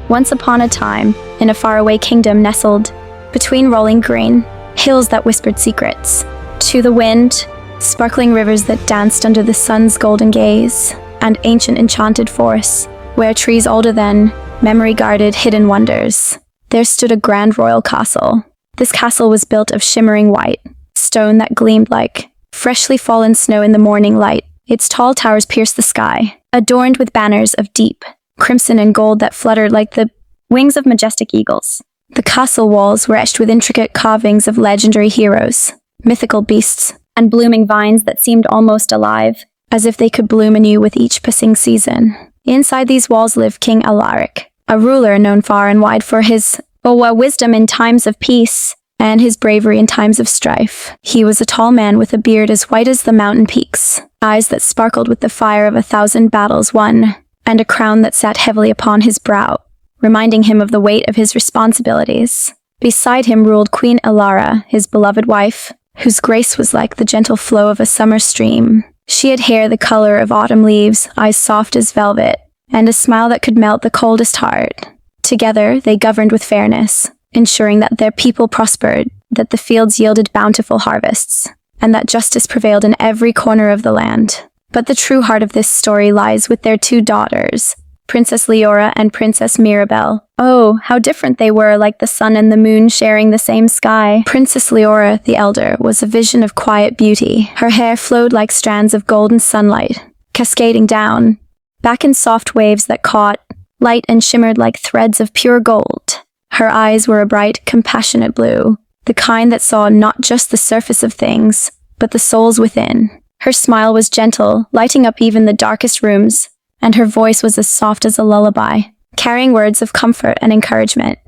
Once upon a time, in a faraway kingdom nestled between rolling green hills that whispered secrets to the wind, sparkling rivers that danced under the sun's golden gaze, and ancient enchanted forests where trees older than memory guarded hidden wonders, there stood a grand royal castle. This castle was built of shimmering white stone that gleamed like freshly fallen snow in the morning light. Its tall towers pierced the sky, adorned with banners of deep crimson and gold that fluttered like the wings of majestic eagles. The castle walls were etched with intricate carvings of legendary heroes, mythical beasts, and blooming vines that seemed almost alive, as if they could bloom anew with each passing season. Inside these walls lived King Alaric, a ruler known far and wide for his wisdom in times of peace and his bravery in times of strife. He was a tall man with a beard as white as the mountain peaks, eyes that sparkled with the fire of 1,000 battles won, and a crown that sat heavily upon his brow, reminding him of the weight of his responsibilities. Beside him ruled Queen Elara, his beloved wife, whose grace was like the gentle flow of a summer stream. She had hair the color of autumn leaves, eyes soft as velvet, and a smile that could melt the coldest heart. Together, they governed with fairness, ensuring that their people prospered, that the fields yielded bountiful harvests, and that justice prevailed in every corner of the land. But the true heart of this story lies with their two daughters, Princess Leora and Princess Mirabelle. Oh, how different they were, like the sun and the moon sharing the same sky. Princess Leora, the elder, was a vision of quiet beauty. Her hair flowed like strands of golden sunlight, cascading down, back in soft waves that caught light and shimmered like threads of pure gold. Her eyes were a bright, compassionate blue, the kind that saw not just the surface of things, but the souls within. Her smile was gentle, lighting up even the darkest rooms, and her voice was as soft as a lullaby, carrying words of comfort and encouragement.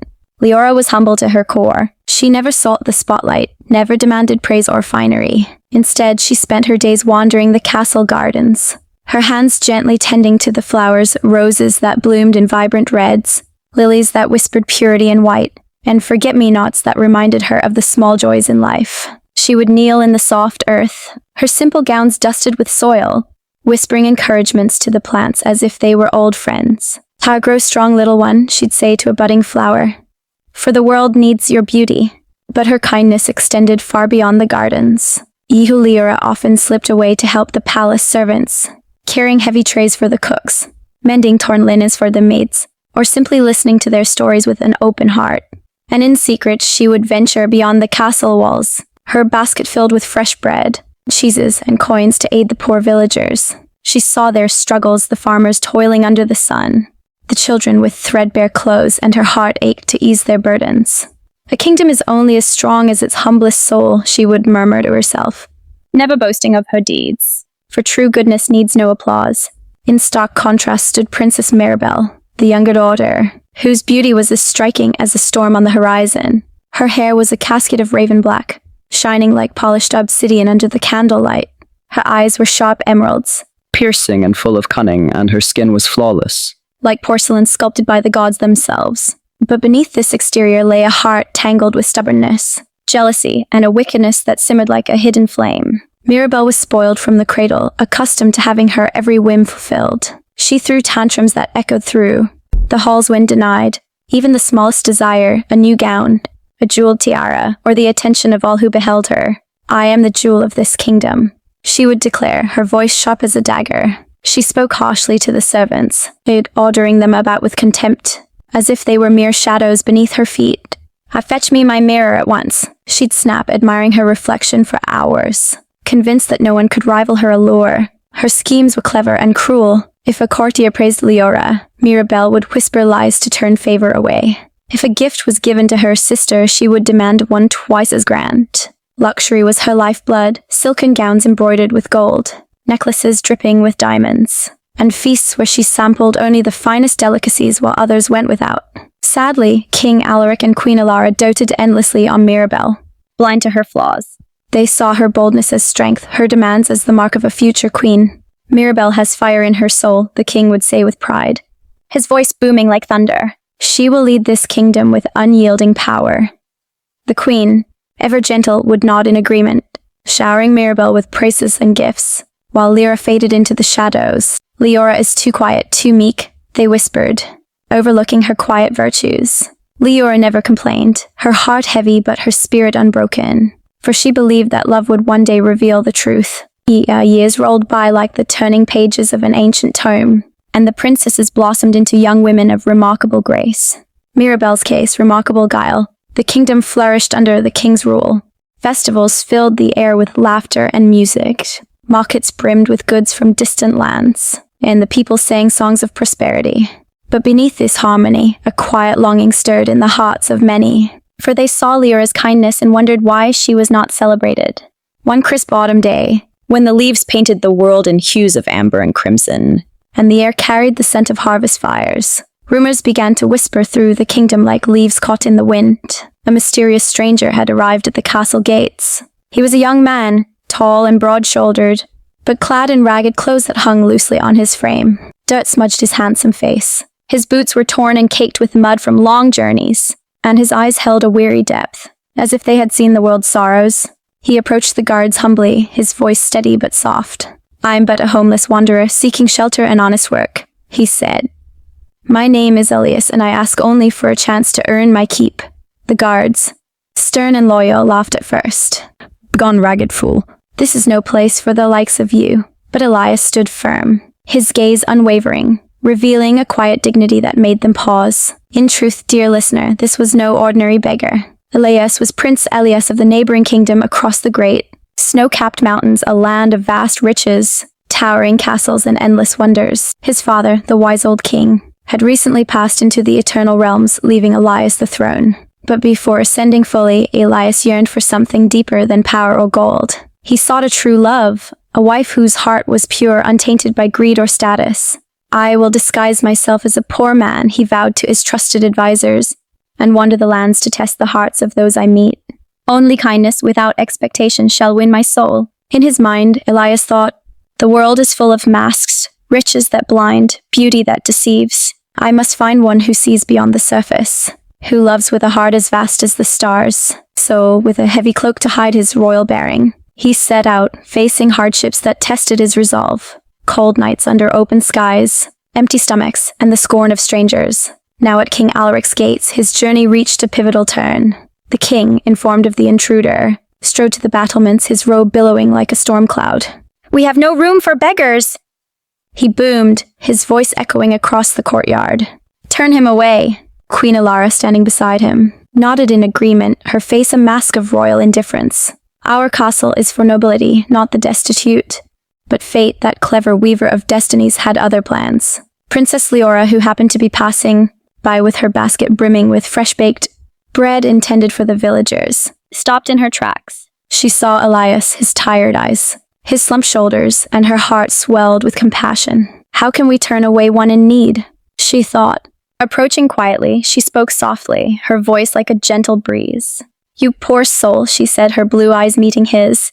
Leora was humble to her core. She never sought the spotlight, never demanded praise or finery. Instead, she spent her days wandering the castle gardens, her hands gently tending to the flowers, roses that bloomed in vibrant reds, lilies that whispered purity in white, and forget-me-nots that reminded her of the small joys in life. She would kneel in the soft earth, her simple gowns dusted with soil, whispering encouragements to the plants as if they were old friends. "Grow strong, little one," she'd say to a budding flower, "for the world needs your beauty." But her kindness extended far beyond the gardens. Leora often slipped away to help the palace servants, carrying heavy trays for the cooks, mending torn linens for the maids, or simply listening to their stories with an open heart. And in secret, she would venture beyond the castle walls, her basket filled with fresh bread, cheeses, and coins to aid the poor villagers. She saw their struggles, the farmers toiling under the sun, the children with threadbare clothes, and her heart ached to ease their burdens. "A kingdom is only as strong as its humblest soul," she would murmur to herself, never boasting of her deeds, for true goodness needs no applause. In stark contrast stood Princess Mirabelle, the younger daughter, whose beauty was as striking as a storm on the horizon. Her hair was a casket of raven black, shining like polished obsidian under the candlelight. Her eyes were sharp emeralds, piercing and full of cunning, and her skin was flawless, like porcelain sculpted by the gods themselves. But beneath this exterior lay a heart tangled with stubbornness, jealousy, and a wickedness that simmered like a hidden flame. Mirabelle was spoiled from the cradle, accustomed to having her every whim fulfilled. She threw tantrums that echoed through the halls when denied, even the smallest desire, a new gown, a jeweled tiara, or the attention of all who beheld her. "I am the jewel of this kingdom," she would declare, her voice sharp as a dagger. She spoke harshly to the servants, ordering them about with contempt, as if they were mere shadows beneath her feet. "Fetch me my mirror at once," she'd snap, admiring her reflection for hours, convinced that no one could rival her allure. Her schemes were clever and cruel. If a courtier praised Leora, Mirabelle would whisper lies to turn favor away. If a gift was given to her sister, she would demand one twice as grand. Luxury was her lifeblood, silken gowns embroidered with gold, necklaces dripping with diamonds, and feasts where she sampled only the finest delicacies while others went without. Sadly, King Alaric and Queen Elara doted endlessly on Mirabelle, blind to her flaws. They saw her boldness as strength, her demands as the mark of a future queen. "Mirabelle has fire in her soul," the king would say with pride, his voice booming like thunder. "She will lead this kingdom with unyielding power." The queen, ever gentle, would nod in agreement, showering Mirabelle with praises and gifts, while Lyra faded into the shadows. "Leora is too quiet, too meek," they whispered. overlooking her quiet virtues. Leora never complained, her heart heavy but her spirit unbroken, for she believed that love would one day reveal the truth. Years rolled by like the turning pages of an ancient tome, and the princesses blossomed into young women of remarkable grace. Mirabelle's case, remarkable guile. The kingdom flourished under the king's rule. Festivals filled the air with laughter and music. Markets brimmed with goods from distant lands, and the people sang songs of prosperity. But beneath this harmony, a quiet longing stirred in the hearts of many, for they saw Leora's kindness and wondered why she was not celebrated. One crisp autumn day, when the leaves painted the world in hues of amber and crimson, and the air carried the scent of harvest fires, rumors began to whisper through the kingdom like leaves caught in the wind. A mysterious stranger had arrived at the castle gates. He was a young man, tall and broad-shouldered, but clad in ragged clothes that hung loosely on his frame. Dirt smudged his handsome face. His boots were torn and caked with mud from long journeys, and his eyes held a weary depth, as if they had seen the world's sorrows. He approached the guards humbly, his voice steady but soft. "I'm but a homeless wanderer seeking shelter and honest work," he said. "My name is Elias, and I ask only for a chance to earn my keep." The guards, stern and loyal, laughed at first. "Begone, ragged fool. This is no place for the likes of you." But Elias stood firm, his gaze unwavering, revealing a quiet dignity that made them pause. In truth, dear listener, this was no ordinary beggar. Elias was Prince Elias of the neighboring kingdom across the great, snow-capped mountains, a land of vast riches, towering castles and endless wonders. His father, the wise old king, had recently passed into the eternal realms, leaving Elias the throne. But before ascending fully, Elias yearned for something deeper than power or gold. He sought a true love, a wife whose heart was pure, untainted by greed or status. "I will disguise myself as a poor man," he vowed to his trusted advisors, "and wander the lands to test the hearts of those I meet. Only kindness without expectation shall win my soul." In his mind, Elias thought, "The world is full of masks, riches that blind, beauty that deceives. I must find one who sees beyond the surface, who loves with a heart as vast as the stars." So, with a heavy cloak to hide his royal bearing, he set out, facing hardships that tested his resolve. Cold nights under open skies, empty stomachs, and the scorn of strangers. Now at King Alaric's gates, his journey reached a pivotal turn. The king, informed of the intruder, strode to the battlements, his robe billowing like a storm cloud. "We have no room for beggars!" he boomed, his voice echoing across the courtyard. "Turn him away." Queen Alara, standing beside him, nodded in agreement, her face a mask of royal indifference. "Our castle is for nobility, not the destitute." But fate, that clever weaver of destinies, had other plans. Princess Leora, who happened to be passing by with her basket brimming with fresh-baked bread intended for the villagers, stopped in her tracks. She saw Elias, his tired eyes, his slumped shoulders, and her heart swelled with compassion. "How can we turn away one in need?" she thought. Approaching quietly, she spoke softly, her voice like a gentle breeze. "You poor soul," she said, her blue eyes meeting his.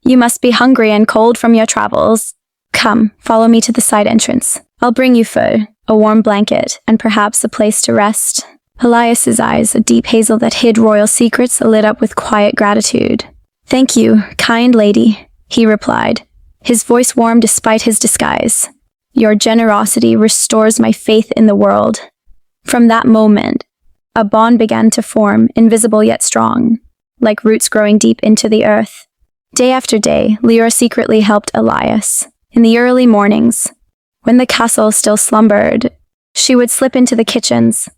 "You must be hungry and cold from your travels. Come, follow me to the side entrance. I'll bring you food, a warm blanket, and perhaps a place to rest." Elias's eyes, a deep hazel that hid royal secrets, lit up with quiet gratitude. "Thank you, kind lady," he replied, his voice warm despite his disguise. "Your generosity restores my faith in the world." From that moment, a bond began to form, invisible yet strong, like roots growing deep into the earth. Day after day, Leora secretly helped Elias. In the early mornings, when the castle still slumbered, she would slip into the kitchens,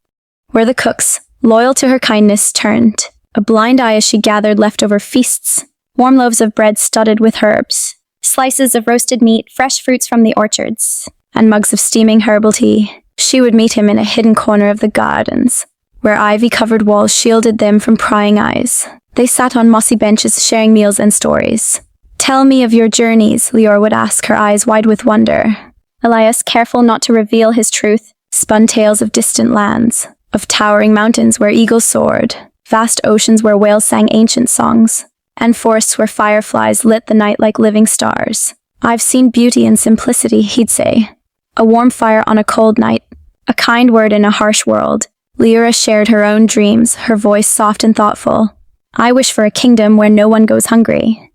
where the cooks, loyal to her kindness, turned a blind eye as she gathered leftover feasts, warm loaves of bread studded with herbs, slices of roasted meat, fresh fruits from the orchards, and mugs of steaming herbal tea. She would meet him in a hidden corner of the gardens, where ivy-covered walls shielded them from prying eyes. They sat on mossy benches sharing meals and stories. "Tell me of your journeys," Leora would ask, her eyes wide with wonder. Elias, careful not to reveal his truth, spun tales of distant lands, of towering mountains where eagles soared, vast oceans where whales sang ancient songs, and forests where fireflies lit the night like living stars. "I've seen beauty in simplicity," he'd say. "A warm fire on a cold night, a kind word in a harsh world." Leora shared her own dreams, her voice soft and thoughtful. "I wish for a kingdom where no one goes hungry,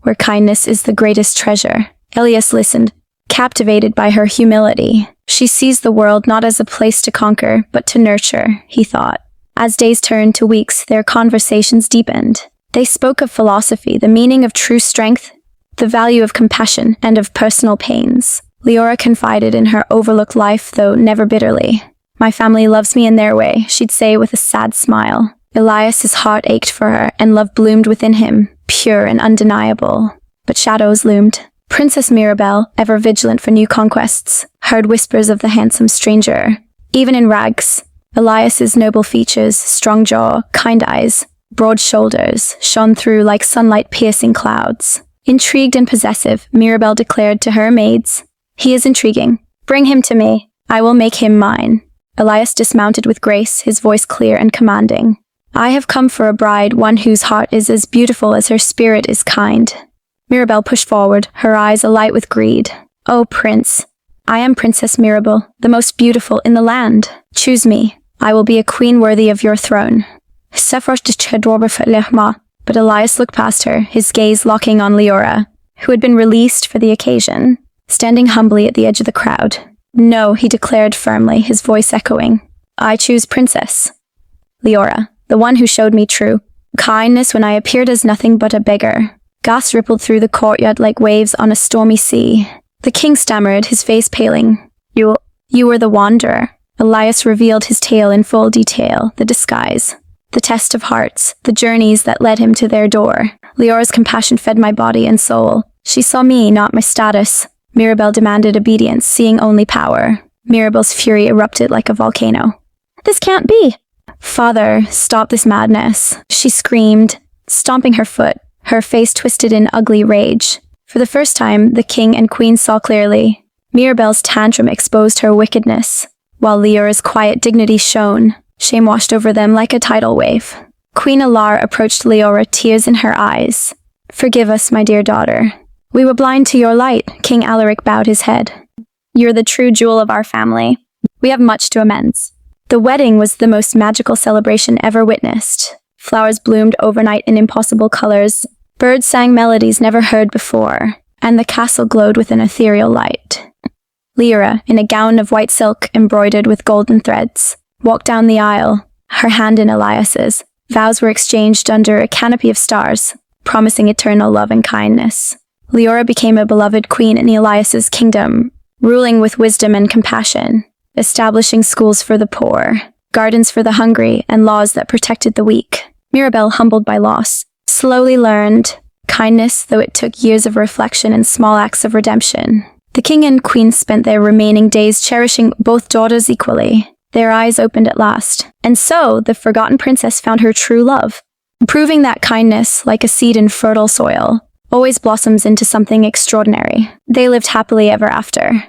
where kindness is the greatest treasure." Elias listened, Captivated by her humility, she sees the world not as a place to conquer, but to nurture, he thought. As days turned to weeks, their conversations deepened. They spoke of philosophy, the meaning of true strength, the value of compassion, and of personal pains. Leora confided in her overlooked life, though never bitterly. "My family loves me in their way," she'd say with a sad smile. Elias's heart ached for her, and love bloomed within him, pure and undeniable. But shadows loomed. Princess Mirabelle, ever vigilant for new conquests, heard whispers of the handsome stranger. Even in rags, Elias's noble features, strong jaw, kind eyes, broad shoulders, shone through like sunlight-piercing clouds. Intrigued and possessive, Mirabelle declared to her maids, "He is intriguing. Bring him to me. I will make him mine." Elias dismounted with grace, his voice clear and commanding. "I have come for a bride, one whose heart is as beautiful as her spirit is kind." Mirabelle pushed forward, her eyes alight with greed. "Oh, Prince, I am Princess Mirabelle, the most beautiful in the land. Choose me. I will be a queen worthy of your throne." But Elias looked past her, his gaze locking on Leora, who had been released for the occasion, standing humbly at the edge of the crowd. "No," he declared firmly, his voice echoing. "I choose Princess Leora, the one who showed me true kindness when I appeared as nothing but a beggar." Gasps rippled through the courtyard like waves on a stormy sea. The king stammered, his face paling. You were the wanderer." Elias revealed his tale in full detail, the disguise, the test of hearts, the journeys that led him to their door. "Leora's compassion fed my body and soul. She saw me, not my status." Mirabelle demanded obedience, seeing only power. Mirabelle's fury erupted like a volcano. "This can't be!" "Father, stop this madness," she screamed, stomping her foot, her face twisted in ugly rage. For the first time, the king and queen saw clearly. Mirabelle's tantrum exposed her wickedness, while Leora's quiet dignity shone. Shame washed over them like a tidal wave. Queen Alar approached Leora, tears in her eyes. "Forgive us, my dear daughter. We were blind to your light." King Alaric bowed his head. "You're the true jewel of our family. We have much to amends." The wedding was the most magical celebration ever witnessed. Flowers bloomed overnight in impossible colors. Birds sang melodies never heard before, and the castle glowed with an ethereal light. Leora, in a gown of white silk embroidered with golden threads, walked down the aisle, her hand in Elias's. Vows were exchanged under a canopy of stars, promising eternal love and kindness. Leora became a beloved queen in Elias's kingdom, ruling with wisdom and compassion, establishing schools for the poor, gardens for the hungry, and laws that protected the weak. Mirabelle, humbled by loss, slowly learned kindness, though it took years of reflection and small acts of redemption. The king and queen spent their remaining days cherishing both daughters equally. Their eyes opened at last, and so the forgotten princess found her true love, proving that kindness, like a seed in fertile soil, always blossoms into something extraordinary. They lived happily ever after.